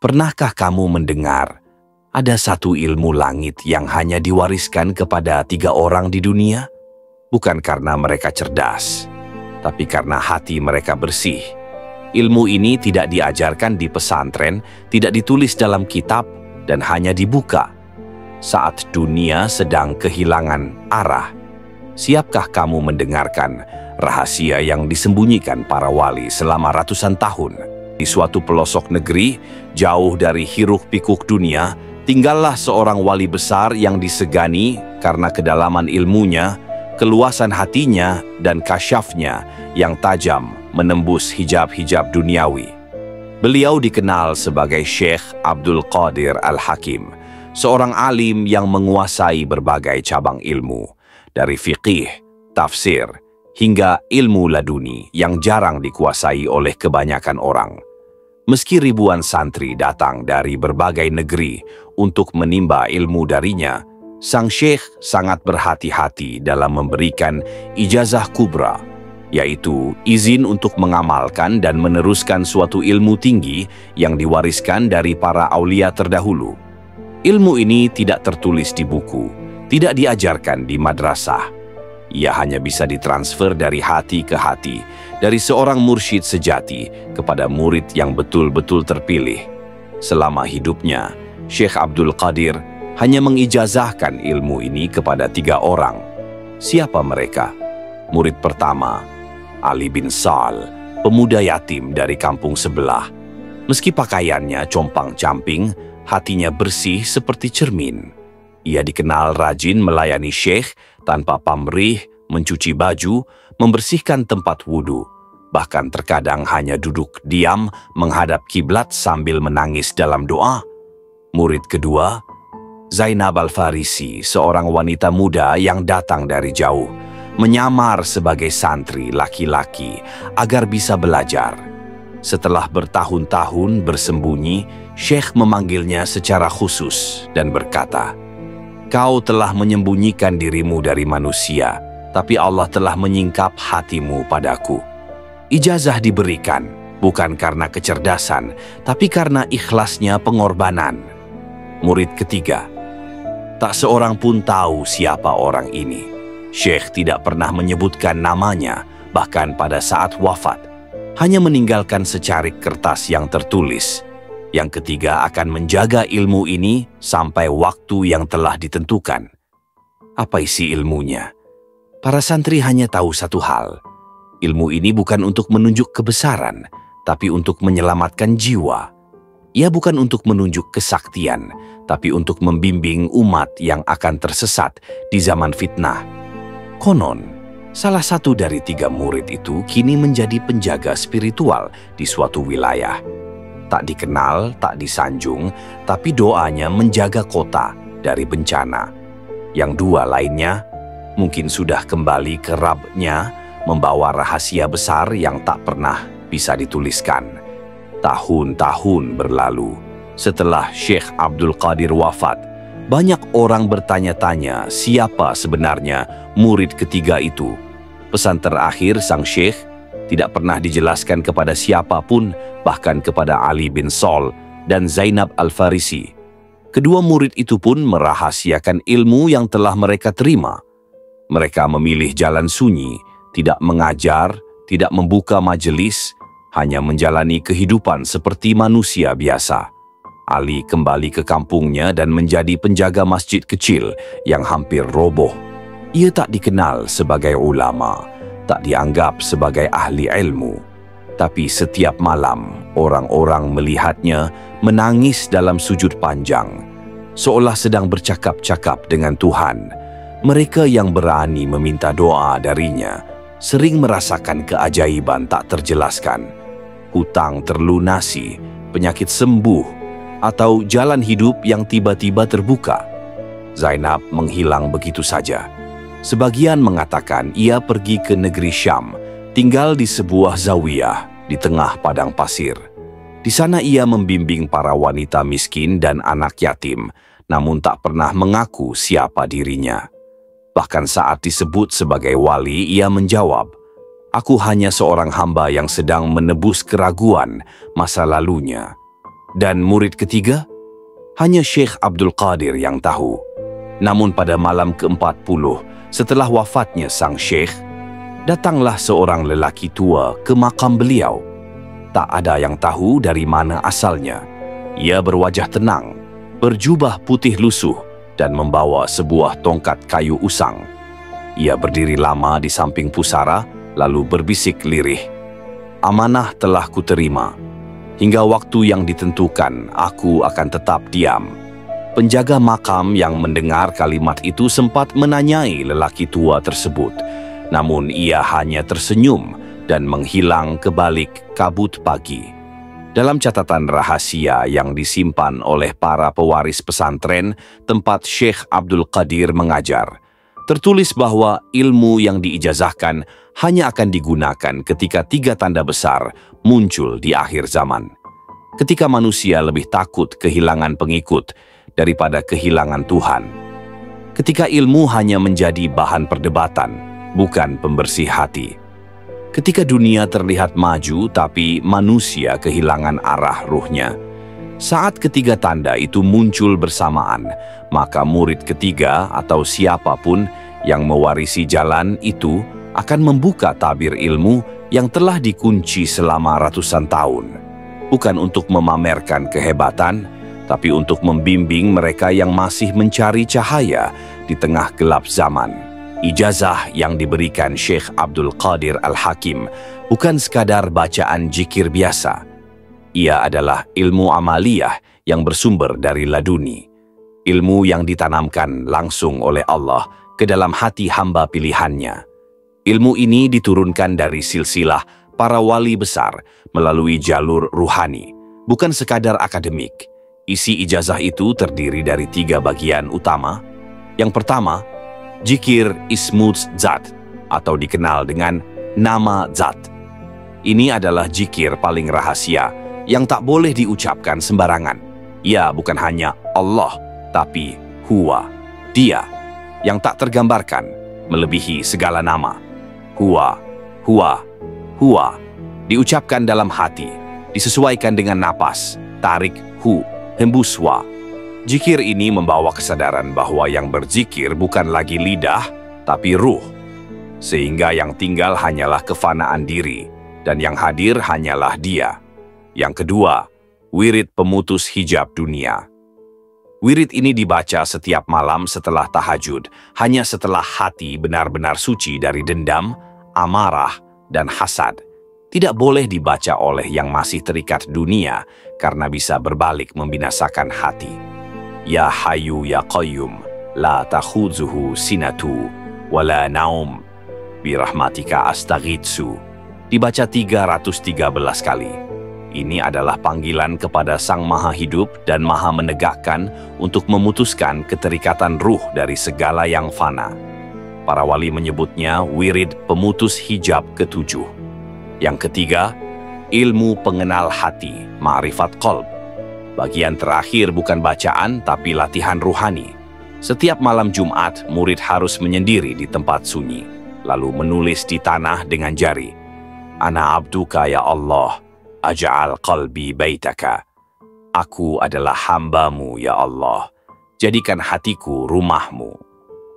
Pernahkah kamu mendengar ada satu ilmu langit yang hanya diwariskan kepada 3 orang di dunia? Bukan karena mereka cerdas, tapi karena hati mereka bersih. Ilmu ini tidak diajarkan di pesantren, tidak ditulis dalam kitab, dan hanya dibuka saat dunia sedang kehilangan arah. Siapkah kamu mendengarkan rahasia yang disembunyikan para wali selama ratusan tahun? Di suatu pelosok negeri, jauh dari hiruk-pikuk dunia, tinggallah seorang wali besar yang disegani karena kedalaman ilmunya, keluasan hatinya, dan kasyafnya yang tajam menembus hijab-hijab duniawi. Beliau dikenal sebagai Syekh Abdul Qadir Al-Hakim, seorang alim yang menguasai berbagai cabang ilmu, dari fiqih, tafsir, hingga ilmu laduni yang jarang dikuasai oleh kebanyakan orang. Meski ribuan santri datang dari berbagai negeri untuk menimba ilmu darinya, sang syekh sangat berhati-hati dalam memberikan ijazah kubra, yaitu izin untuk mengamalkan dan meneruskan suatu ilmu tinggi yang diwariskan dari para aulia terdahulu. Ilmu ini tidak tertulis di buku, tidak diajarkan di madrasah. Ia hanya bisa ditransfer dari hati ke hati, dari seorang mursyid sejati kepada murid yang betul-betul terpilih. Selama hidupnya, Syekh Abdul Qadir hanya mengijazahkan ilmu ini kepada 3 orang. Siapa mereka? Murid pertama, Ali bin Sal, pemuda yatim dari kampung sebelah. Meski pakaiannya compang-camping, hatinya bersih seperti cermin. Ia dikenal rajin melayani syekh tanpa pamrih, mencuci baju, membersihkan tempat wudhu, bahkan terkadang hanya duduk diam menghadap kiblat sambil menangis dalam doa. Murid kedua, Zainab Al-Farisi, seorang wanita muda yang datang dari jauh, menyamar sebagai santri laki-laki agar bisa belajar. Setelah bertahun-tahun bersembunyi, syekh memanggilnya secara khusus dan berkata, "Kau telah menyembunyikan dirimu dari manusia, tapi Allah telah menyingkap hatimu padaku." Ijazah diberikan bukan karena kecerdasan, tapi karena ikhlasnya pengorbanan. Murid ketiga, tak seorang pun tahu siapa orang ini. Syekh tidak pernah menyebutkan namanya, bahkan pada saat wafat, hanya meninggalkan secarik kertas yang tertulis. Yang ketiga akan menjaga ilmu ini sampai waktu yang telah ditentukan. Apa isi ilmunya? Para santri hanya tahu satu hal. Ilmu ini bukan untuk menunjuk kebesaran, tapi untuk menyelamatkan jiwa. Ia bukan untuk menunjuk kesaktian, tapi untuk membimbing umat yang akan tersesat di zaman fitnah. Konon, salah satu dari 3 murid itu kini menjadi penjaga spiritual di suatu wilayah. Tak dikenal, tak disanjung, tapi doanya menjaga kota dari bencana. Yang 2 lainnya mungkin sudah kembali ke Rabb-nya, membawa rahasia besar yang tak pernah bisa dituliskan. Tahun-tahun berlalu, setelah Syekh Abdul Qadir wafat, banyak orang bertanya-tanya siapa sebenarnya murid ketiga itu. Pesan terakhir sang syekh tidak pernah dijelaskan kepada siapapun, bahkan kepada Ali bin Sol dan Zainab Al-Farisi. Kedua murid itu pun merahasiakan ilmu yang telah mereka terima. Mereka memilih jalan sunyi, tidak mengajar, tidak membuka majelis, hanya menjalani kehidupan seperti manusia biasa. Ali kembali ke kampungnya dan menjadi penjaga masjid kecil yang hampir roboh. Ia tak dikenal sebagai ulama, tak dianggap sebagai ahli ilmu. Tapi setiap malam, orang-orang melihatnya menangis dalam sujud panjang, seolah sedang bercakap-cakap dengan Tuhan. Mereka yang berani meminta doa darinya sering merasakan keajaiban tak terjelaskan. Hutang terlunasi, penyakit sembuh, atau jalan hidup yang tiba-tiba terbuka. Zainab menghilang begitu saja. Sebagian mengatakan ia pergi ke negeri Syam, tinggal di sebuah zawiyah di tengah padang pasir. Di sana ia membimbing para wanita miskin dan anak yatim, namun tak pernah mengaku siapa dirinya. Bahkan saat disebut sebagai wali, ia menjawab, "Aku hanya seorang hamba yang sedang menebus keraguan masa lalunya." Dan murid ketiga? Hanya Syekh Abdul Qadir yang tahu. Namun pada malam ke-40 setelah wafatnya sang Syekh, datanglah seorang lelaki tua ke makam beliau. Tak ada yang tahu dari mana asalnya. Ia berwajah tenang, berjubah putih lusuh, dan membawa sebuah tongkat kayu usang. Ia berdiri lama di samping pusara, lalu berbisik lirih. "Amanah telah kuterima. Hingga waktu yang ditentukan, aku akan tetap diam." Penjaga makam yang mendengar kalimat itu sempat menanyai lelaki tua tersebut. Namun ia hanya tersenyum dan menghilang ke balik kabut pagi. Dalam catatan rahasia yang disimpan oleh para pewaris pesantren tempat Syekh Abdul Qadir mengajar, tertulis bahwa ilmu yang diijazahkan hanya akan digunakan ketika 3 tanda besar muncul di akhir zaman. Ketika manusia lebih takut kehilangan pengikut daripada kehilangan Tuhan. Ketika ilmu hanya menjadi bahan perdebatan, bukan pembersih hati. Ketika dunia terlihat maju tapi manusia kehilangan arah ruhnya. Saat ketiga tanda itu muncul bersamaan, maka murid ketiga atau siapapun yang mewarisi jalan itu akan membuka tabir ilmu yang telah dikunci selama ratusan tahun. Bukan untuk memamerkan kehebatan, tapi untuk membimbing mereka yang masih mencari cahaya di tengah gelap zaman. Ijazah yang diberikan Syekh Abdul Qadir Al-Hakim bukan sekadar bacaan zikir biasa. Ia adalah ilmu amaliyah yang bersumber dari laduni. Ilmu yang ditanamkan langsung oleh Allah ke dalam hati hamba pilihannya. Ilmu ini diturunkan dari silsilah para wali besar melalui jalur ruhani, bukan sekadar akademik. Isi ijazah itu terdiri dari 3 bagian utama. Yang pertama, Zikir Ismuz Zat, atau dikenal dengan nama Zat. Ini adalah zikir paling rahasia yang tak boleh diucapkan sembarangan. Ia bukan hanya Allah, tapi Huwa, Dia, yang tak tergambarkan, melebihi segala nama. Huwa, Huwa, Huwa, diucapkan dalam hati, disesuaikan dengan napas, tarik Hu, hembus Wa. Zikir ini membawa kesadaran bahwa yang berzikir bukan lagi lidah, tapi ruh. Sehingga yang tinggal hanyalah kefanaan diri, dan yang hadir hanyalah Dia. Yang kedua, wirid pemutus hijab dunia. Wirid ini dibaca setiap malam setelah tahajud, hanya setelah hati benar-benar suci dari dendam, amarah, dan hasad. Tidak boleh dibaca oleh yang masih terikat dunia, karena bisa berbalik membinasakan hati. Ya Hayyu Ya Qayyum, la takhudzuhu sinatu, wala naum, birahmatika astaghitsu. Dibaca 313 kali. Ini adalah panggilan kepada Sang Maha Hidup dan Maha Menegakkan untuk memutuskan keterikatan ruh dari segala yang fana. Para wali menyebutnya wirid pemutus hijab ke-7. Yang ketiga, ilmu pengenal hati, ma'rifat qalb. Bagian terakhir bukan bacaan, tapi latihan ruhani. Setiap malam Jumat, murid harus menyendiri di tempat sunyi, lalu menulis di tanah dengan jari. Ana abduka ya Allah, aj'al qalbi baitaka. Aku adalah hambamu ya Allah, jadikan hatiku rumahmu.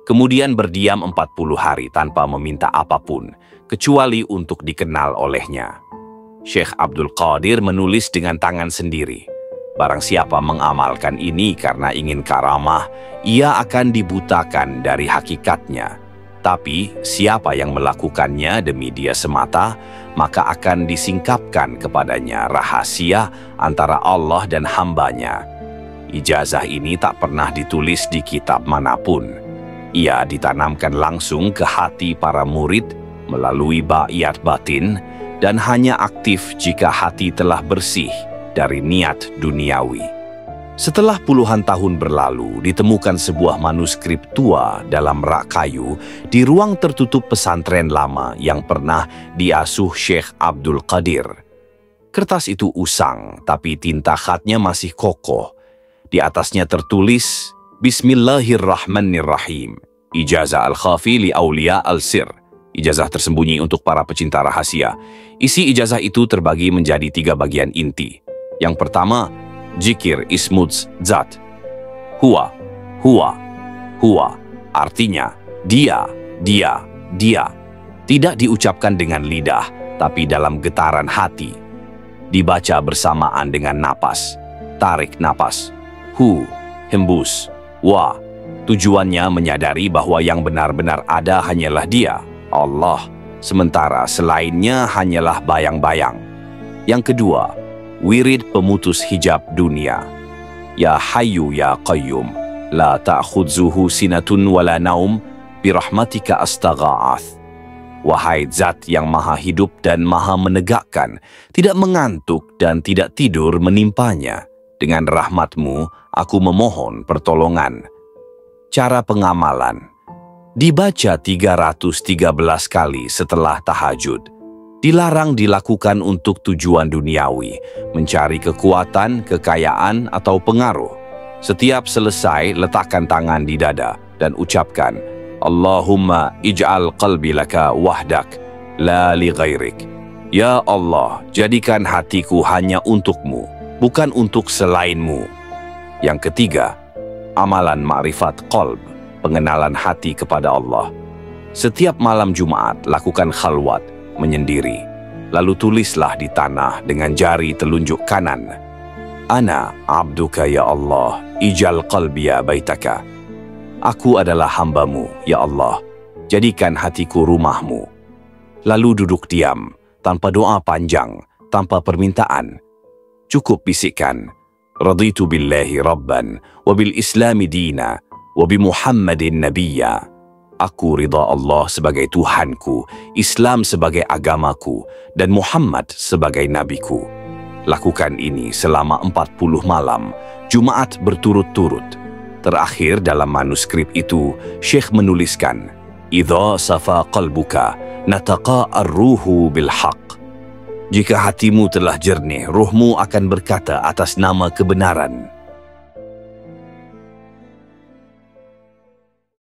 Kemudian berdiam 40 hari tanpa meminta apapun, kecuali untuk dikenal olehnya. Syekh Abdul Qadir menulis dengan tangan sendiri. Barang siapa mengamalkan ini karena ingin karamah, ia akan dibutakan dari hakikatnya. Tapi siapa yang melakukannya demi dia semata, maka akan disingkapkan kepadanya rahasia antara Allah dan hambanya. Ijazah ini tak pernah ditulis di kitab manapun. Ia ditanamkan langsung ke hati para murid melalui ba'iyat batin dan hanya aktif jika hati telah bersih dari niat duniawi. Setelah puluhan tahun berlalu, ditemukan sebuah manuskrip tua dalam rak kayu di ruang tertutup pesantren lama yang pernah diasuh Syekh Abdul Qadir. Kertas itu usang, tapi tinta khatnya masih kokoh. Di atasnya tertulis, Bismillahirrahmanirrahim, Ijazah Al-Khafi li Aulia Al-Sir. Ijazah tersembunyi untuk para pecinta rahasia. Isi ijazah itu terbagi menjadi 3 bagian inti. Yang pertama, Jikir ismuds zat. Huwa, huwa, huwa. Artinya, dia, dia, dia. Tidak diucapkan dengan lidah, tapi dalam getaran hati. Dibaca bersamaan dengan napas. Tarik napas. Hu, hembus. Wa, tujuannya menyadari bahwa yang benar-benar ada hanyalah Dia, Allah, sementara selainnya hanyalah bayang-bayang. Yang kedua, wirid pemutus hijab dunia. Ya Hayyu ya Qayyum, la ta'khudzuhu sinatun wala naum, birahmatika astagha'ath. Wahai Zat yang maha hidup dan maha menegakkan, tidak mengantuk dan tidak tidur menimpanya. Dengan rahmat-Mu, aku memohon pertolongan. Cara pengamalan. Dibaca 313 kali setelah tahajud. Dilarang dilakukan untuk tujuan duniawi, mencari kekuatan, kekayaan, atau pengaruh. Setiap selesai, letakkan tangan di dada dan ucapkan, Allahumma ij'al qalbi laka wahdak, la li ghairik. Ya Allah, jadikan hatiku hanya untukmu, bukan untuk selainmu. Yang ketiga, amalan ma'rifat qalb, pengenalan hati kepada Allah. Setiap malam Jumat, lakukan khalwat, menyendiri. Lalu tulislah di tanah dengan jari telunjuk kanan. Ana abduka ya Allah, ijal qalbiya baitaka. Aku adalah hamba-Mu, ya Allah. Jadikan hatiku rumah-Mu. Lalu duduk diam, tanpa doa panjang, tanpa permintaan. Cukup bisikkan, Raditu billahi rabban, wabil islami dina, wabi Muhammadin nabiyya. Aku ridha Allah sebagai Tuhanku, Islam sebagai agamaku, dan Muhammad sebagai nabiku. Lakukan ini selama 40 malam, Jumat berturut-turut. Terakhir dalam manuskrip itu, Syekh menuliskan, Idza safa qalbuka, nataqa ar-ruhu bil haqq. Jika hatimu telah jernih, ruhmu akan berkata atas nama kebenaran.